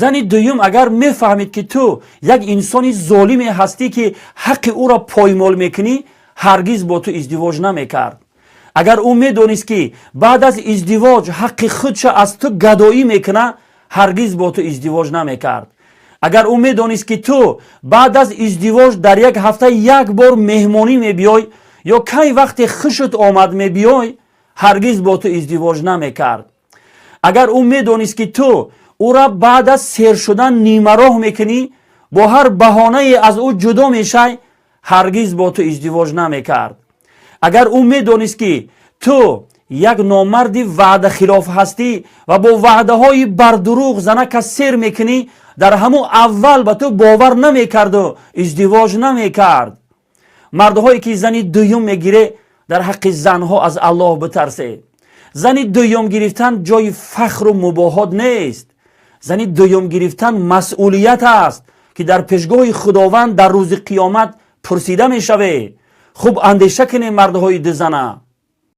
زنی دویم اگر میفهمید که تو یک انسانی ظالم هستی که حق او را پایمال میکنی، هرگز با تو ازدواج نمیکرد. اگر او میدونست که بعد از ازدواج حق خودش از تو گدایی میکنه، هرگز با تو ازدواج نمیکرد. اگر او میدونست که تو بعد از ازدواج در یک هفته یک بار مهمانی میبیای یا کی وقت خوشت آمد میبیای، هرگز با تو ازدواج نمیکرد. اگر او میدونست که تو او را بعد از سیر شدن نیمه راه میکنی، با هر بهانه از او جدا میشی، هرگز با تو ازدواج نمیکرد. اگر او میدونست که تو یک نامرد وعده خلاف هستی و با وعده های بردروغ زنک سیر میکنی، در همون اول به تو باور نمیکرد و ازدواج نمیکرد. مردهایی که زنی دویم میگیره، در حق زنها از الله بترسه. زنی دویم گرفتن جای فخر و مباهات نیست. زنی دویم گرفتن مسئولیت است که در پیشگاه خداوند در روز قیامت پرسیده می شوه. خوب اندیشه کنید مردهای دو زنه.